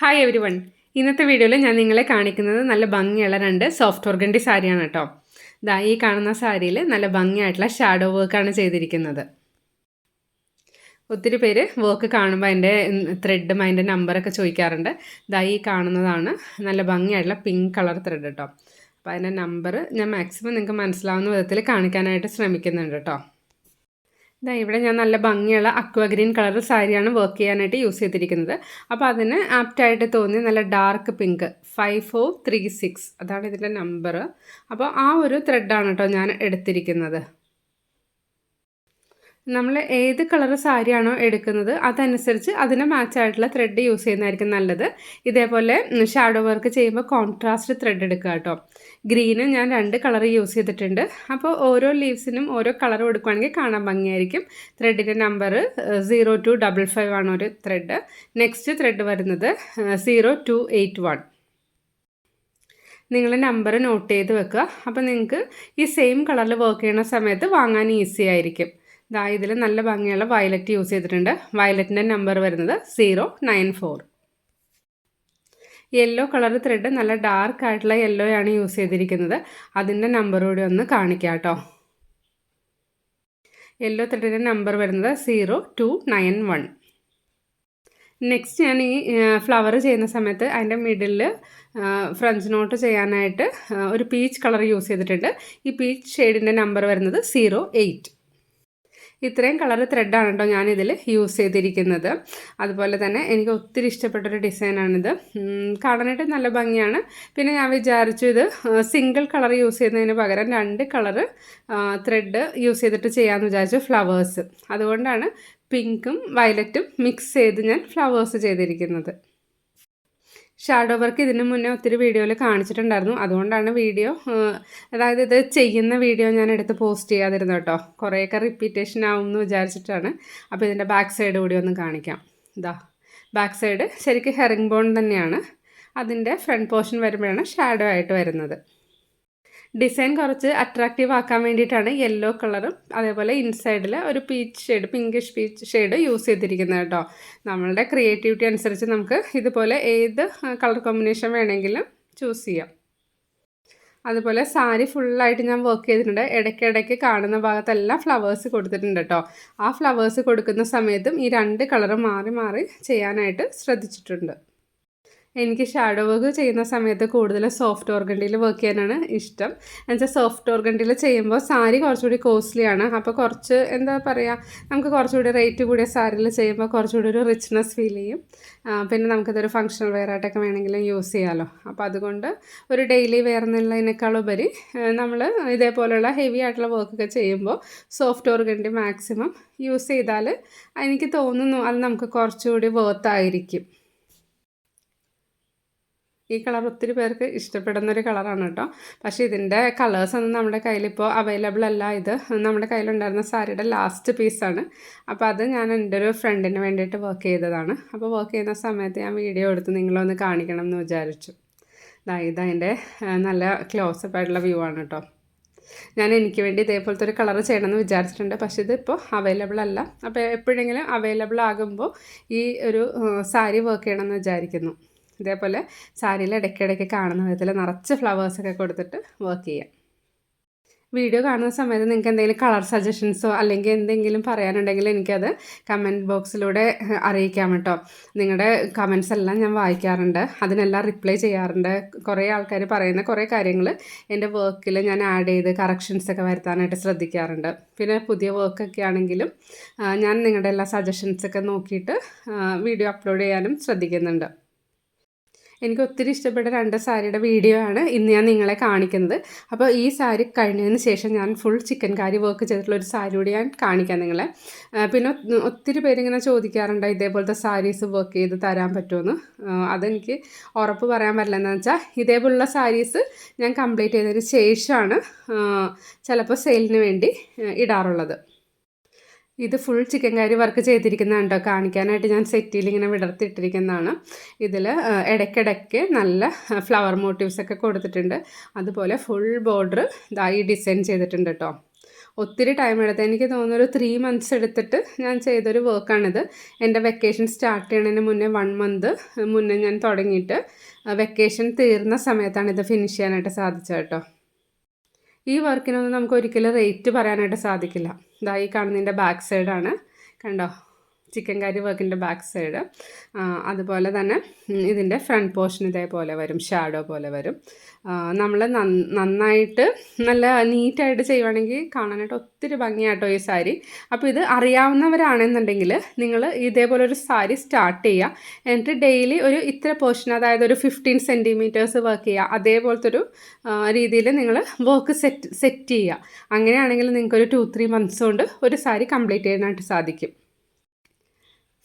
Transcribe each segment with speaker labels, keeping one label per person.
Speaker 1: Hi every one. ഇന്നത്തെ വീഡിയോയിൽ ഞാൻ നിങ്ങളെ കാണിക്കുന്നത് നല്ല ഭംഗിയുള്ള രണ്ട് സോഫ്റ്റ് ഓർഗൻഡി സാരിയാണ് കേട്ടോ. ഈ കാണുന്ന സാരിയിൽ നല്ല ഭംഗിയായിട്ടുള്ള ഷാഡോ വർക്കാണ് ചെയ്തിരിക്കുന്നത്. ഒത്തിരി പേര് വർക്ക് കാണുമ്പോൾ അതിൻ്റെ ത്രെഡും അതിൻ്റെ നമ്പറൊക്കെ ചോദിക്കാറുണ്ട്. ഈ കാണുന്നതാണ് നല്ല ഭംഗിയായിട്ടുള്ള പിങ്ക് കളർ ത്രെഡ് കേട്ടോ. അപ്പോൾ അതിൻ്റെ നമ്പർ ഞാൻ മാക്സിമം നിങ്ങൾക്ക് മനസ്സിലാവുന്ന വിധത്തിൽ കാണിക്കാനായിട്ട് ശ്രമിക്കുന്നുണ്ട് കേട്ടോ. ഇവിടെ ഞാൻ നല്ല ഭംഗിയുള്ള അക്വ ഗ്രീൻ കളർ സാരിയാണ് വർക്ക് ചെയ്യാനായിട്ട് യൂസ് ചെയ്തിരിക്കുന്നത്. അപ്പോൾ അതിന് ആപ്റ്റായിട്ട് തോന്നി നല്ല ഡാർക്ക് പിങ്ക് 5436 അതാണ് ഇതിൻ്റെ നമ്പർ. അപ്പോൾ ആ ഒരു ത്രെഡാണ് കേട്ടോ ഞാൻ എടുത്തിരിക്കുന്നത്. നമ്മൾ ഏത് കളർ സാരിയാണോ എടുക്കുന്നത് അതനുസരിച്ച് അതിന് മാച്ചായിട്ടുള്ള ത്രെഡ് യൂസ് ചെയ്യുന്നതായിരിക്കും നല്ലത്. ഇതേപോലെ ഷാഡോ വർക്ക് ചെയ്യുമ്പോൾ കോൺട്രാസ്റ്റ് ത്രെഡ് എടുക്കുക കേട്ടോ. ഗ്രീന് ഞാൻ 2 കളർ യൂസ് ചെയ്തിട്ടുണ്ട്. അപ്പോൾ ഓരോ ലീവ്സിനും ഓരോ കളർ കൊടുക്കുകയാണെങ്കിൽ കാണാൻ ഭംഗിയായിരിക്കും. ത്രെഡിൻ്റെ നമ്പർ 0255 ആണ് ഒരു ത്രെഡ്. നെക്സ്റ്റ് ത്രെഡ് വരുന്നത് 0281. നിങ്ങൾ നമ്പർ നോട്ട് ചെയ്ത് വെക്കുക. അപ്പോൾ നിങ്ങൾക്ക് ഈ സെയിം കളറിൽ വർക്ക് ചെയ്യുന്ന സമയത്ത് വാങ്ങാൻ ഈസി ആയിരിക്കും. ഇതിൽ നല്ല ഭംഗിയുള്ള വയലറ്റ് യൂസ് ചെയ്തിട്ടുണ്ട്. വയലറ്റിൻ്റെ നമ്പർ വരുന്നത് 094. യെല്ലോ കളർ ത്രെഡ് നല്ല ഡാർക്ക് ആയിട്ടുള്ള യെല്ലോ ആണ് യൂസ് ചെയ്തിരിക്കുന്നത്. അതിൻ്റെ നമ്പർ കൂടി ഒന്ന് കാണിക്കാം കേട്ടോ. യെല്ലോ ത്രെഡിൻ്റെ നമ്പർ വരുന്നത് 0291. നെക്സ്റ്റ് ഞാൻ ഈ ഫ്ലവർ ചെയ്യുന്ന സമയത്ത് അതിൻ്റെ മിഡിലിൽ ഫ്രഞ്ച് നോട്ട് ചെയ്യാനായിട്ട് ഒരു പീച്ച് കളർ യൂസ് ചെയ്തിട്ടുണ്ട്. ഈ പീച്ച് ഷെയ്ഡിൻ്റെ നമ്പർ വരുന്നത് 08. ഇത്രയും കളർ ത്രെഡാണ് കേട്ടോ ഞാനിതിൽ യൂസ് ചെയ്തിരിക്കുന്നത്. അതുപോലെ തന്നെ എനിക്ക് ഒത്തിരി ഇഷ്ടപ്പെട്ടൊരു ഡിസൈനാണിത്. കാണാനായിട്ട് നല്ല ഭംഗിയാണ്. പിന്നെ ഞാൻ വിചാരിച്ചു ഇത് സിംഗിൾ കളർ യൂസ് ചെയ്യുന്നതിന് പകരം 2 കളർ ത്രെഡ് യൂസ് ചെയ്തിട്ട് ചെയ്യാമെന്ന് വിചാരിച്ചു, ഫ്ലവേഴ്സ്. അതുകൊണ്ടാണ് പിങ്കും വയലറ്റും മിക്സ് ചെയ്ത് ഞാൻ ഫ്ലവേഴ്സ് ചെയ്തിരിക്കുന്നത്. ഷാഡോ വർക്ക് ഇതിന് മുന്നേ ഒത്തിരി വീഡിയോയിൽ കാണിച്ചിട്ടുണ്ടായിരുന്നു. അതുകൊണ്ടാണ് അതായത് ഇത് ചെയ്യുന്ന വീഡിയോ ഞാൻ എടുത്ത് പോസ്റ്റ് ചെയ്യാതിരുന്നു കേട്ടോ. കുറേയൊക്കെ റിപ്പീറ്റേഷൻ ആവും എന്ന് വിചാരിച്ചിട്ടാണ്. അപ്പോൾ ഇതിൻ്റെ ബാക്ക് സൈഡ് കൂടി ഒന്ന് കാണിക്കാം. ബാക്ക് സൈഡ് ശരിക്കും ഹെറിംഗ് ബോൺ തന്നെയാണ്. അതിൻ്റെ ഫ്രണ്ട് പോർഷൻ വരുമ്പോഴാണ് ഷാഡോ ആയിട്ട് വരുന്നത്. ഡിസൈൻ കുറച്ച് അട്രാക്റ്റീവ് ആക്കാൻ വേണ്ടിയിട്ടാണ് യെല്ലോ കളറും അതേപോലെ ഇൻസൈഡിൽ ഒരു peach shade, pinkish peach shade use ചെയ്തിരിക്കുന്നത് കേട്ടോ. നമ്മളുടെ ക്രിയേറ്റിവിറ്റി അനുസരിച്ച് നമുക്ക് ഇതുപോലെ ഏത് കളർ കോമ്പിനേഷൻ വേണമെങ്കിലും ചൂസ് ചെയ്യാം. അതുപോലെ സാരി ഫുള്ളായിട്ട് ഞാൻ വർക്ക് ചെയ്തിട്ടുണ്ട്. ഇടയ്ക്കിടയ്ക്ക് കാണുന്ന ഭാഗത്തെല്ലാം ഫ്ലവേഴ്സ് കൊടുത്തിട്ടുണ്ട് കേട്ടോ. ആ ഫ്ലവേഴ്സ് കൊടുക്കുന്ന സമയത്തും ഈ 2 കളറ് മാറി മാറി ചെയ്യാനായിട്ട് ശ്രദ്ധിച്ചിട്ടുണ്ട്. എനിക്ക് ഷാഡോ വർക്ക് ചെയ്യുന്ന സമയത്ത് കൂടുതൽ സോഫ്റ്റ് ഓർഗൻഡിയിൽ വർക്ക് ചെയ്യാനാണ് ഇഷ്ടം. എന്നുവെച്ചാൽ സോഫ്റ്റ് ഓർഗൻഡിയിൽ ചെയ്യുമ്പോൾ സാരി കുറച്ചുകൂടി കോസ്റ്റ്ലിയാണ്. അപ്പോൾ കുറച്ച് നമുക്ക് കുറച്ചുകൂടി റേറ്റ് കൂടിയ സാരിയിൽ ചെയ്യുമ്പോൾ കുറച്ചുകൂടി ഒരു റിച്ച്നെസ് ഫീൽ ചെയ്യും. പിന്നെ നമുക്കതൊരു ഫങ്ഷണൽ വെയർ ആയിട്ടൊക്കെ വേണമെങ്കിലും യൂസ് ചെയ്യാമല്ലോ. അപ്പോൾ അതുകൊണ്ട് ഒരു ഡെയിലി വെയർ എന്നുള്ളതിനേക്കാളുപരി നമ്മൾ ഇതേപോലെയുള്ള ഹെവി ആയിട്ടുള്ള വർക്കൊക്കെ ചെയ്യുമ്പോൾ സോഫ്റ്റ് ഓർഗൻഡി മാക്സിമം യൂസ് ചെയ്താൽ എനിക്ക് തോന്നുന്നു അത് നമുക്ക് കുറച്ചുകൂടി വർത്തായിരിക്കും. ഈ കളർ ഒത്തിരി പേർക്ക് ഇഷ്ടപ്പെടുന്നൊരു കളറാണ് കേട്ടോ. പക്ഷേ ഇതിൻ്റെ കളേഴ്സൊന്നും നമ്മുടെ കയ്യിലിപ്പോൾ അവൈലബിൾ അല്ല. ഇത് നമ്മുടെ കയ്യിലുണ്ടായിരുന്ന സാരിയുടെ ലാസ്റ്റ് പീസാണ്. അപ്പോൾ അത് ഞാൻ എൻ്റെ ഒരു ഫ്രണ്ടിന് വേണ്ടിയിട്ട് വർക്ക് ചെയ്തതാണ്. അപ്പോൾ വർക്ക് ചെയ്യുന്ന സമയത്ത് ഞാൻ വീഡിയോ എടുത്ത് നിങ്ങളൊന്ന് കാണിക്കണം എന്ന് വിചാരിച്ചു. ഇതതിൻ്റെ നല്ല ക്ലോസപ്പ് ആയിട്ടുള്ള വ്യൂ ആണ് കേട്ടോ. ഞാൻ എനിക്ക് വേണ്ടി ഇതേപോലത്തെ ഒരു കളർ ചെയ്യണമെന്ന് വിചാരിച്ചിട്ടുണ്ട്. പക്ഷേ ഇതിപ്പോൾ അവൈലബിൾ അല്ല. അപ്പോൾ എപ്പോഴെങ്കിലും അവൈലബിൾ ആകുമ്പോൾ ഈ ഒരു സാരി വർക്ക് ചെയ്യണമെന്ന് വിചാരിക്കുന്നു. ഇതേപോലെ സാരിയിൽ ഇടയ്ക്കിടയ്ക്ക് കാണുന്ന വിധത്തിൽ നിറച്ച് ഫ്ലവേഴ്സൊക്കെ കൊടുത്തിട്ട് വർക്ക് ചെയ്യാം. വീഡിയോ കാണുന്ന സമയത്ത് നിങ്ങൾക്ക് എന്തെങ്കിലും കളർ സജഷൻസോ അല്ലെങ്കിൽ എന്തെങ്കിലും പറയാനുണ്ടെങ്കിൽ എനിക്കത് കമൻറ്റ് ബോക്സിലൂടെ അറിയിക്കാം കേട്ടോ. നിങ്ങളുടെ കമൻറ്റ്സ് എല്ലാം ഞാൻ വായിക്കാറുണ്ട്, അതിനെല്ലാം റിപ്ലൈ ചെയ്യാറുണ്ട്. കുറേ ആൾക്കാർ പറയുന്ന കുറേ കാര്യങ്ങൾ എൻ്റെ വർക്കിൽ ഞാൻ ആഡ് ചെയ്ത് കറക്ഷൻസൊക്കെ വരുത്താനായിട്ട് ശ്രദ്ധിക്കാറുണ്ട്. പിന്നെ പുതിയ വർക്കൊക്കെ ആണെങ്കിലും ഞാൻ നിങ്ങളുടെ എല്ലാ സജഷൻസൊക്കെ നോക്കിയിട്ട് വീഡിയോ അപ്ലോഡ് ചെയ്യാനും ശ്രദ്ധിക്കുന്നുണ്ട്. എനിക്ക് ഒത്തിരി ഇഷ്ടപ്പെട്ട 2 സാരിയുടെ വീഡിയോ ആണ് ഇന്ന് ഞാൻ നിങ്ങളെ കാണിക്കുന്നത്. അപ്പോൾ ഈ സാരി കഴിഞ്ഞതിന് ശേഷം ഞാൻ ഫുൾ ചിക്കൻ കാരി വർക്ക് ചെയ്തിട്ടുള്ള ഒരു സാരി കൂടി ഞാൻ കാണിക്കാം നിങ്ങളെ. പിന്നെ ഒത്തിരി പേരിങ്ങനെ ചോദിക്കാറുണ്ട് ഇതേപോലത്തെ സാരീസ് വർക്ക് ചെയ്ത് തരാൻ പറ്റുമെന്ന്. അതെനിക്ക് ഉറപ്പ് പറയാൻ പറ്റില്ല. എന്താണെന്ന് വെച്ചാൽ ഇതേപോലുള്ള സാരീസ് ഞാൻ കംപ്ലീറ്റ് ചെയ്തതിന് ശേഷമാണ് ചിലപ്പോൾ സെയിലിന് വേണ്ടി ഇടാറുള്ളത്. ഇത് ഫുൾ ചിക്കൻ കാരി വർക്ക് ചെയ്തിരിക്കുന്നതാണ് കേട്ടോ. കാണിക്കാനായിട്ട് ഞാൻ സെറ്റിയിൽ ഇങ്ങനെ വിടർത്തിയിട്ടിരിക്കുന്നതാണ്. ഇതിൽ ഇടയ്ക്കിടയ്ക്ക് നല്ല ഫ്ലവർ മോട്ടീവ്സൊക്കെ കൊടുത്തിട്ടുണ്ട്. അതുപോലെ ഫുൾ ബോർഡർ ഈ ഡിസൈൻ ചെയ്തിട്ടുണ്ട് കേട്ടോ. ഒത്തിരി ടൈം എടുത്ത് എനിക്ക് തോന്നുന്നു ഒരു 3 months എടുത്തിട്ട് ഞാൻ ചെയ്തൊരു വർക്കാണിത്. എൻ്റെ വെക്കേഷൻ സ്റ്റാർട്ട് ചെയ്യണതിന് മുന്നേ 1 month മുന്നേ ഞാൻ തുടങ്ങിയിട്ട് വെക്കേഷൻ തീർന്ന സമയത്താണ് ഇത് ഫിനിഷ് ചെയ്യാനായിട്ട് സാധിച്ചത് കേട്ടോ. ഈ വർക്കിനൊന്നും നമുക്ക് ഒരിക്കലും റേറ്റ് പറയാനായിട്ട് സാധിക്കില്ല. ഇതാ ഈ കാണുന്നതിൻ്റെ ബാക്ക് സൈഡാണ്, കണ്ടോ, ചിക്കൻ കറി വർക്കിൻ്റെ ബാക്ക് സൈഡ്. അതുപോലെ തന്നെ ഇതിൻ്റെ ഫ്രണ്ട് പോർഷൻ ഇതേപോലെ വരും, ഷാഡോ പോലെ വരും. നമ്മൾ നന്നായിട്ട് നല്ല നീറ്റായിട്ട് ചെയ്യുവാണെങ്കിൽ കാണാനായിട്ട് ഒത്തിരി ഭംഗിയാട്ടോ ഈ സാരി. അപ്പോൾ ഇത് അറിയാവുന്നവരാണെന്നുണ്ടെങ്കിൽ നിങ്ങൾ ഇതേപോലെ ഒരു സാരി സ്റ്റാർട്ട് ചെയ്യുക. എന്നിട്ട് ഡെയിലി ഒരു ഇത്ര പോർഷൻ, അതായത് ഒരു 15 centimeters വർക്ക് ചെയ്യുക. അതേപോലത്തെ ഒരു രീതിയിൽ നിങ്ങൾ വർക്ക് സെറ്റ് ചെയ്യുക. അങ്ങനെയാണെങ്കിൽ നിങ്ങൾക്കൊരു 2-3 months കൊണ്ട് ഒരു സാരി കംപ്ലീറ്റ് ചെയ്യാനായിട്ട് സാധിക്കും.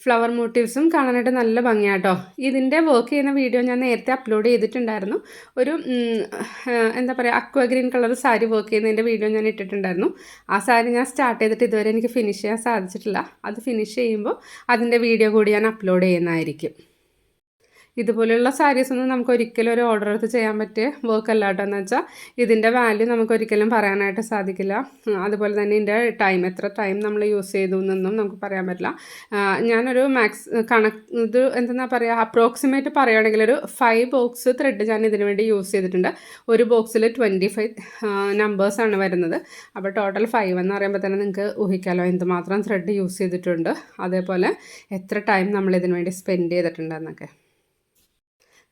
Speaker 1: ഫ്ലവർ മോട്ടീവ്സും കാണാനായിട്ട് നല്ല ഭംഗിയാട്ടോ. ഇതിൻ്റെ വർക്ക് ചെയ്യുന്ന വീഡിയോ ഞാൻ നേരത്തെ അപ്ലോഡ് ചെയ്തിട്ടുണ്ടായിരുന്നു. ഒരു എന്താ പറയുക, aqua green colour sari work ചെയ്യുന്നതിൻ്റെ വീഡിയോ ഞാൻ ഇട്ടിട്ടുണ്ടായിരുന്നു. ആ സാരി ഞാൻ സ്റ്റാർട്ട് ചെയ്തിട്ട് ഇതുവരെ എനിക്ക് ഫിനിഷ് ചെയ്യാൻ സാധിച്ചിട്ടില്ല. അത് ഫിനിഷ് ചെയ്യുമ്പോൾ അതിൻ്റെ വീഡിയോ കൂടി ഞാൻ അപ്ലോഡ് ചെയ്യുന്നതായിരിക്കും. ഇതുപോലെയുള്ള സാരീസൊന്നും നമുക്ക് ഒരിക്കലും ഒരു ഓർഡർ എടുത്ത് ചെയ്യാൻ പറ്റിയ വർക്ക് അല്ല കേട്ടോ. എന്ന് വെച്ചാൽ ഇതിൻ്റെ വാല്യൂ നമുക്ക് ഒരിക്കലും പറയാനായിട്ട് സാധിക്കില്ല. അതുപോലെ തന്നെ ഇതിൻ്റെ ടൈം, എത്ര ടൈം നമ്മൾ യൂസ് ചെയ്തു എന്നൊന്നും നമുക്ക് പറയാൻ പറ്റില്ല. ഞാനൊരു ഇത് എന്താ പറയുക, അപ്രോക്സിമേറ്റ് പറയുകയാണെങ്കിൽ ഒരു 5 box ത്രെഡ് ഞാൻ ഇതിനു വേണ്ടി യൂസ് ചെയ്തിട്ടുണ്ട്. ഒരു ബോക്സിൽ 25 നമ്പേഴ്സാണ് വരുന്നത്. അപ്പോൾ ടോട്ടൽ 5 എന്ന് പറയുമ്പോൾ തന്നെ നിങ്ങൾക്ക് ഊഹിക്കാമല്ലോ എന്തുമാത്രം ത്രെഡ് യൂസ് ചെയ്തിട്ടുണ്ട്, അതേപോലെ എത്ര ടൈം നമ്മൾ ഇതിനു വേണ്ടി സ്പെൻഡ് ചെയ്തിട്ടുണ്ടെന്നൊക്കെ.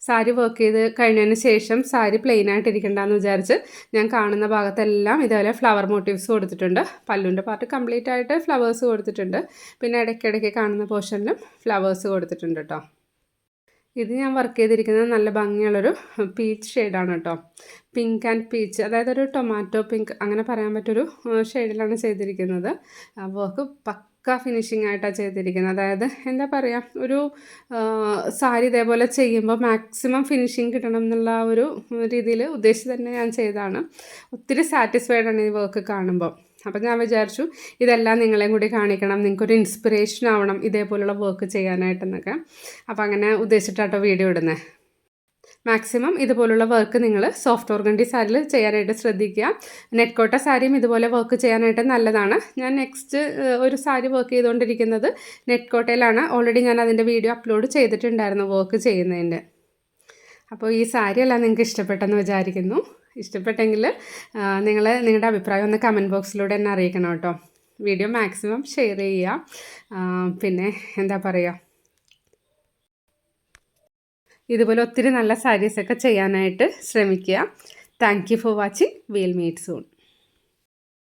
Speaker 1: സാരി വർക്ക് ചെയ്ത് കഴിഞ്ഞതിന് ശേഷം സാരി പ്ലെയിൻ ആയിട്ടിരിക്കണ്ടെന്ന് വിചാരിച്ച് ഞാൻ കാണുന്ന ഭാഗത്തെല്ലാം ഇതേപോലെ ഫ്ലവർ മോട്ടീവ്സ് കൊടുത്തിട്ടുണ്ട്. പല്ലുവിൻ്റെ പാർട്ട് കംപ്ലീറ്റ് ആയിട്ട് ഫ്ലവേഴ്സ് കൊടുത്തിട്ടുണ്ട്. പിന്നെ ഇടയ്ക്കിടയ്ക്ക് കാണുന്ന പോർഷനിലും ഫ്ലവേഴ്സ് കൊടുത്തിട്ടുണ്ട് കേട്ടോ. ഇത് ഞാൻ വർക്ക് ചെയ്തിരിക്കുന്നത് നല്ല ഭംഗിയുള്ളൊരു പീച്ച് ഷെയ്ഡാണ് കേട്ടോ. പിങ്ക് ആൻഡ് പീച്ച്, അതായത് ഒരു ടൊമാറ്റോ പിങ്ക് അങ്ങനെ പറയാൻ പറ്റൊരു ഷെയ്ഡിലാണ് ചെയ്തിരിക്കുന്നത്. വർക്ക് ഫിനിഷിംഗ് ആയിട്ടാണ് ചെയ്തിരിക്കുന്നത്. അതായത് എന്താ പറയുക, ഒരു സാരി ഇതേപോലെ ചെയ്യുമ്പോൾ മാക്സിമം ഫിനിഷിങ് കിട്ടണം എന്നുള്ള ഒരു രീതിയിൽ ഉദ്ദേശിച്ച് തന്നെ ഞാൻ ചെയ്തതാണ്. ഒത്തിരി സാറ്റിസ്ഫൈഡാണ് ഈ വർക്ക് കാണുമ്പോൾ. അപ്പോൾ ഞാൻ വിചാരിച്ചു ഇതെല്ലാം നിങ്ങളെയും കൂടി കാണിക്കണം, നിങ്ങൾക്കൊരു ഇൻസ്പിറേഷൻ ആവണം ഇതേപോലുള്ള വർക്ക് ചെയ്യാനായിട്ടെന്നൊക്കെ. അപ്പോൾ അങ്ങനെ ഉദ്ദേശിച്ചിട്ടാട്ടോ വീഡിയോ ഇടുന്നത്. മാക്സിമം ഇതുപോലുള്ള വർക്ക് നിങ്ങൾ സോഫ്റ്റ് ഓർഗൻഡി സാരിയിൽ ചെയ്യാനായിട്ട് ശ്രദ്ധിക്കുക. നെറ്റ് കോട്ട സാരിയും ഇതുപോലെ വർക്ക് ചെയ്യാനായിട്ട് നല്ലതാണ്. ഞാൻ നെക്സ്റ്റ് ഒരു സാരി വർക്ക് ചെയ്തുകൊണ്ടിരിക്കുന്നത് നെറ്റ് കോട്ടയിലാണ്. ഓൾറെഡി ഞാൻ അതിൻ്റെ വീഡിയോ അപ്ലോഡ് ചെയ്തിട്ടുണ്ടായിരുന്നു വർക്ക് ചെയ്യുന്നതിൻ്റെ. അപ്പോൾ ഈ സാരിയെല്ലാം നിങ്ങൾക്ക് ഇഷ്ടപ്പെട്ടെന്ന് വിചാരിക്കുന്നു. ഇഷ്ടപ്പെട്ടെങ്കിൽ നിങ്ങൾ നിങ്ങളുടെ അഭിപ്രായം ഒന്ന് കമൻറ്റ് ബോക്സിലൂടെ എന്നെ അറിയിക്കണം കേട്ടോ. വീഡിയോ മാക്സിമം ഷെയർ ചെയ്യുക. പിന്നെ എന്താ പറയുക, ഇതുപോലെ ഒത്തിരി നല്ല സാരീസൊക്കെ ചെയ്യാനായിട്ട് ശ്രമിക്കുക. Thank you for watching. Will meet soon.